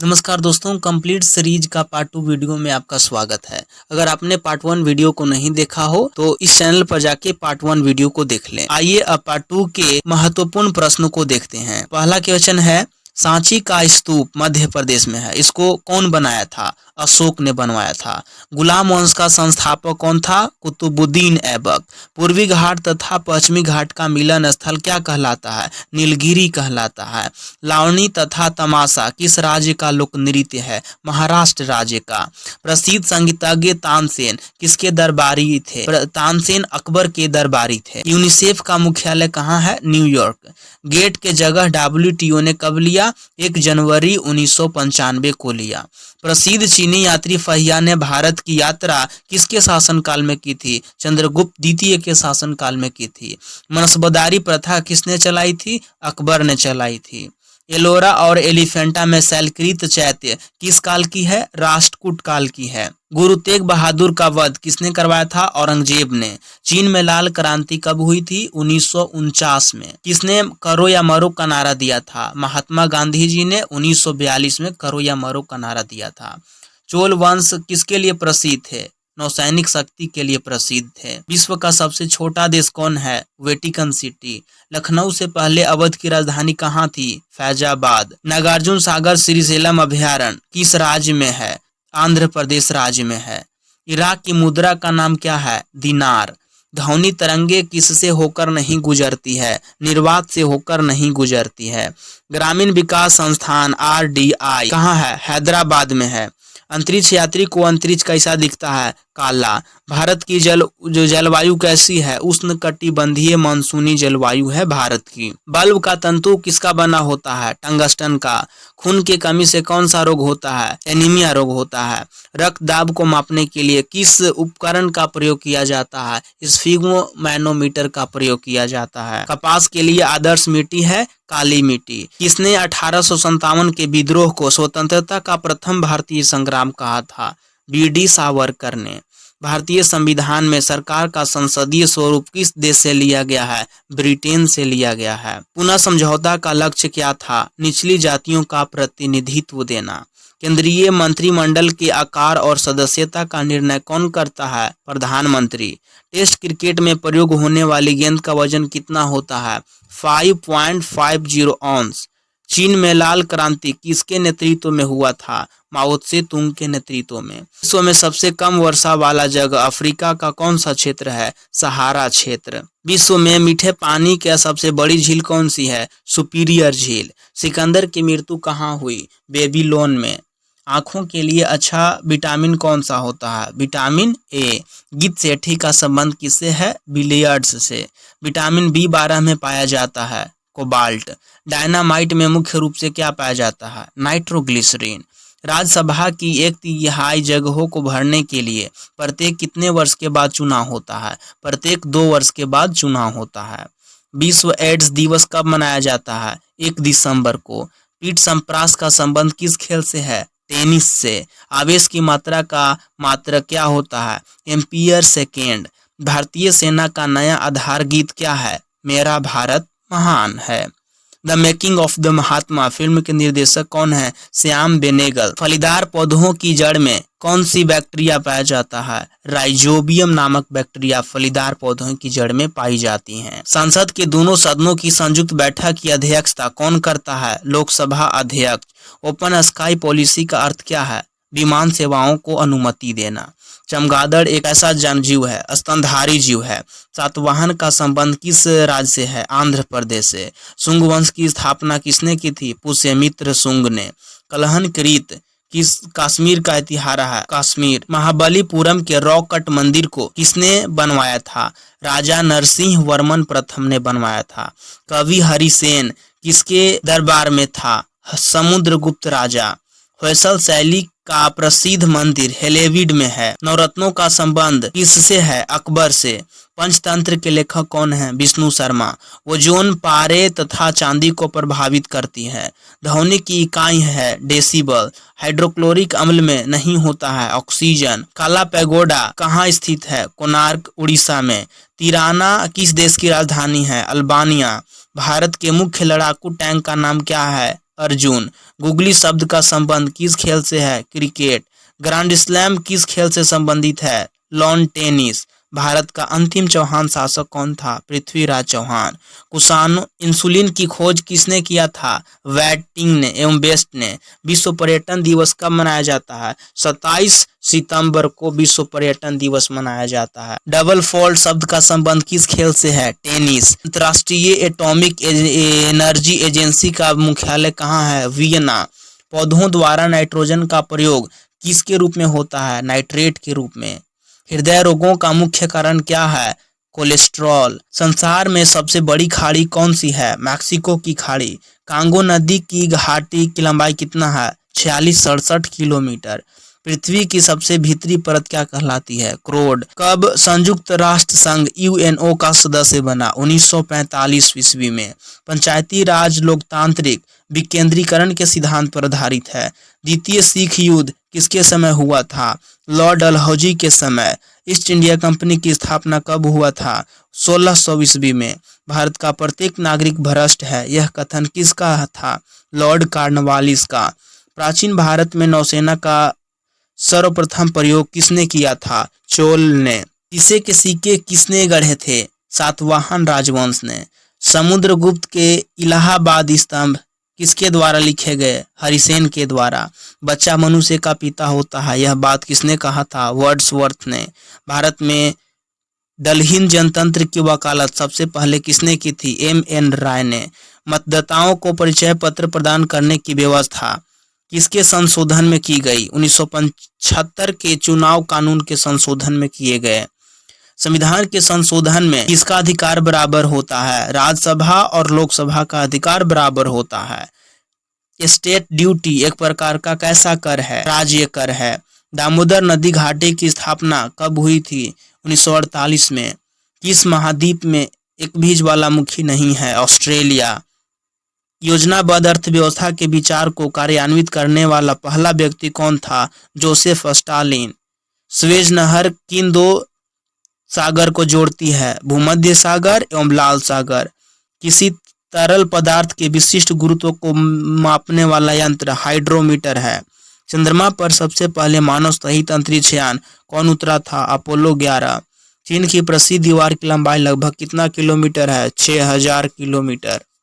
नमस्कार दोस्तों, complete series का पार्ट 2 वीडियो में आपका स्वागत है। अगर आपने पार्ट 1 वीडियो को नहीं देखा हो तो इस चैनल पर जाके पार्ट 1 वीडियो को देख लें। आइए अब पार्ट 2 के महत्वपूर्ण प्रश्नों को देखते हैं। पहला क्वेश्चन है, सांची का स्तूप मध्य प्रदेश में है, इसको कौन बनाया था? अशोक ने बनवाया था। गुलाम वंश का संस्थापक कौन था? कुतुबुद्दीन ऐबक। पूर्वी घाट तथा पश्चिमी घाट का मिलन स्थल क्या कहलाता है? नीलगिरी कहलाता है। लावणी तथा तमाशा किस राज्य का लोक नृत्य है? महाराष्ट्र राज्य का। प्रसिद्ध संगीतज्ञ तानसेन किसके दरबारी थे? तानसेन अकबर के दरबारी थे। यूनिसेफ का मुख्यालय कहाँ है? न्यूयॉर्क। गेट के जगह WTO ने कब लिया? 1 जनवरी 1995 को लिया। प्रसिद्ध चीनी यात्री फहिया ने भारत की यात्रा किसके शासनकाल में की थी? चंद्रगुप्त द्वितीय के शासनकाल में की थी। मनसबदारी प्रथा किसने चलाई थी? अकबर ने चलाई थी। एलोरा और एलिफेंटा में शैलकृत चैत्य किस काल की है? राष्ट्रकूट काल की है। गुरु तेग बहादुर का वध किसने करवाया था? औरंगजेब ने। चीन में लाल क्रांति कब हुई थी? 1949 में। किसने करो या मरो का नारा दिया था? महात्मा गांधी जी ने 1942 में करो या मरो का नारा दिया था। चोल वंश किसके लिए प्रसिद्ध थे? नौसैनिक शक्ति के लिए प्रसिद्ध थे। विश्व का सबसे छोटा देश कौन है? Vatican city. लखनऊ से पहले अवध की राजधानी कहाँ थी? फैजाबाद। नागार्जुन सागर श्रीशैलम अभयारण्य किस राज्य में है? आंध्र प्रदेश राज्य में है। इराक की मुद्रा का नाम क्या है? दिनार। ध्वनि तरंगे किससे होकर नहीं गुजरती है? निर्वात से होकर नहीं गुजरती है। ग्रामीण विकास संस्थान RDI कहाँ है? हैदराबाद में है। अंतरिक्ष यात्री को अंतरिक्ष कैसा दिखता है? काला। भारत की जलवायु कैसी है? उष्णकटिबंधीय मानसूनी जलवायु है भारत की। बल्ब का तंतु किसका बना होता है? टंगस्टन का। खून की कमी से कौन सा रोग होता है? एनीमिया रोग होता है। रक्त दाब को मापने के लिए किस उपकरण का प्रयोग किया जाता है? स्फिग्मोमैनोमीटर का प्रयोग किया जाता है। कपास के लिए आदर्श मिट्टी है काली मिट्टी। किसने 1857 के विद्रोह को स्वतंत्रता का प्रथम भारतीय संग्राम कहा था? BD सावरकर ने। भारतीय संविधान में सरकार का संसदीय स्वरूप किस देश से लिया गया है? ब्रिटेन से लिया गया है। पुनः समझौता का लक्ष्य क्या था? निचली जातियों का प्रतिनिधित्व देना। केंद्रीय मंत्रिमंडल के आकार और सदस्यता का निर्णय कौन करता है? प्रधानमंत्री। टेस्ट क्रिकेट में प्रयोग होने वाली गेंद का वजन कितना होता है? 5.50 औंस। चीन में लाल क्रांति किसके नेतृत्व में हुआ था? माओ त्से तुंग के नेतृत्व में। विश्व में सबसे कम वर्षा वाला जगह अफ्रीका का कौन सा क्षेत्र है? सहारा क्षेत्र। विश्व में मीठे पानी की सबसे बड़ी झील कौन सी है? सुपीरियर झील। सिकंदर की मृत्यु कहाँ हुई? बेबीलोन में। आंखों के लिए अच्छा विटामिन कौन सा होता है? Vitamin A। गिद्ध सेठी का संबंध किससे है? बिलियर्ड्स से। विटामिन B12 में पाया जाता है कोबाल्ट। डायनामाइट में मुख्य रूप से क्या पाया जाता है? नाइट्रोग्लिसरीन। राज्यसभा की 1/3 जगहों को भरने के लिए प्रत्येक कितने वर्ष के बाद चुनाव होता है? प्रत्येक 2 वर्ष के बाद चुनाव होता है। विश्व एड्स दिवस कब मनाया जाता है? 1 दिसंबर को। पीठ संप्रास का संबंध किस खेल से है? टेनिस से। आवेश की मात्रा का मात्रक क्या होता है? Ampere second. भारतीय सेना का नया आधार गीत क्या है? मेरा भारत महान है। The making of the Mahatma film के निर्देशक कौन है? श्याम बेनेगल। फलीदार पौधों की जड़ में कौन सी बैक्टीरिया पाया जाता है? राइजोबियम नामक बैक्टीरिया फलीदार पौधों की जड़ में पाई जाती हैं। संसद के दोनों सदनों की संयुक्त बैठक की अध्यक्षता कौन करता है? लोकसभा अध्यक्ष। ओपन स्काई पॉलिसी का अर्थ क्या है? विमान सेवाओं को अनुमति देना। चमगादड़ एक ऐसा जनजीव है, स्तनधारी जीव है। सातवाहन का संबंध किस राज्य से है? आंध्र प्रदेश से। शुंग वंश की स्थापना किसने की थी? पुष्यमित्र शुंग ने। कलहन कृत किस कश्मीर का इतिहास है? कश्मीर। महाबलीपुरम के रॉक कट मंदिर को किसने बनवाया था? राजा नरसिंह वर्मन प्रथम ने बनवाया था। कवि हरिसेन किसके दरबार में था? समुद्रगुप्त राजा। होयसल शैली का प्रसिद्ध मंदिर हेलेविड में है। नवरत्नों का संबंध किससे है? अकबर से। पंचतंत्र के लेखक कौन है? विष्णु शर्मा। ओजोन पारे तथा चांदी को प्रभावित करती है। ध्वनि की इकाई है डेसिबल। हाइड्रोक्लोरिक अम्ल में नहीं होता है ऑक्सीजन। काला पैगोडा कहाँ स्थित है? कोणार्क उड़ीसा में। तिराना किस देश की राजधानी है? अल्बानिया। भारत के मुख्य लड़ाकू टैंक का नाम क्या है? अर्जुन। गूगली शब्द का संबंध किस खेल से है? क्रिकेट। ग्रैंड स्लैम किस खेल से संबंधित है? Lawn tennis. भारत का अंतिम चौहान शासक कौन था? पृथ्वीराज चौहान। कुशानो इंसुलिन की खोज किसने किया था? वैटिंग ने एवं बेस्ट ने। विश्व पर्यटन दिवस कब मनाया जाता है? 27 सितंबर को विश्व पर्यटन दिवस मनाया जाता है। डबल फोल्ड शब्द का संबंध किस खेल से है? टेनिस। अंतर्राष्ट्रीय एटॉमिक एनर्जी एजेंसी का मुख्यालय कहाँ है? वियना। पौधों द्वारा नाइट्रोजन का प्रयोग किसके रूप में होता है? नाइट्रेट के रूप में। हृदय रोगों का मुख्य कारण क्या है? कोलेस्ट्रॉल। संसार में सबसे बड़ी खाड़ी कौन सी है? मैक्सिको की खाड़ी। कांगो नदी की घाटी की लंबाई कितना है? 46-67 किलोमीटर। पृथ्वी की सबसे भीतरी परत क्या कहलाती है? क्रोड। कब संयुक्त राष्ट्र संघ यूएनओ का सदस्य बना? 1945 ईस्वी में। पंचायती राज लोकतांत्रिक विकेंद्रीकरण के सिद्धांत पर आधारित है। द्वितीय सिख युद्ध किसके समय हुआ था? लॉर्ड डलहौजी के समय। ईस्ट इंडिया कंपनी की स्थापना कब हुआ था? 1600 ईस्वी में। भारत का प्रत्येक नागरिक भ्रष्ट है, यह कथन किसका था? लॉर्ड कॉर्नवालिस का। प्राचीन भारत में नौसेना का सर्वप्रथम प्रयोग किसने किया था? चोल ने। शीशे के सिक्के किसने गढ़े थे? सातवाहन राजवंश ने। समुद्रगुप्त के इलाहाबाद स्तंभ किसके द्वारा लिखे गए? हरिसेन के द्वारा। बच्चा मनुष्य का पिता होता है, यह बात किसने कहा था? वर्ड्सवर्थ ने। भारत में दलहीन जनतंत्र की वकालत सबसे पहले किसने की थी? M.N. राय ने। मतदाताओं को परिचय पत्र प्रदान करने की व्यवस्था किसके संशोधन में की गई? 1975 के चुनाव कानून के संशोधन में किए गए। संविधान के संशोधन में किसका अधिकार बराबर होता है? राज्यसभा और लोकसभा का अधिकार बराबर होता है। स्टेट ड्यूटी एक प्रकार का कैसा कर है? राज्य कर है। दामोदर नदी घाटी की स्थापना कब हुई थी? 1948 में। किस महाद्वीप में एक भी ज्वालामुखी नहीं है? ऑस्ट्रेलिया। योजनाबद्ध अर्थव्यवस्था के विचार को कार्यान्वित करने वाला पहला व्यक्ति कौन था? Joseph Stalin. स्वेज नहर किन दो सागर को जोड़ती है? भूमध्य सागर एवं लाल सागर। किसी तरल पदार्थ के विशिष्ट गुरुत्व को मापने वाला यंत्र हाइड्रोमीटर है। चंद्रमा पर सबसे पहले मानव सहित अंतरिक्ष यान कौन उतरा था? अपोलो 11। चीन की प्रसिद्ध दीवार की लंबाई लगभग कितना किलोमीटर है? 6000 किलोमीटर।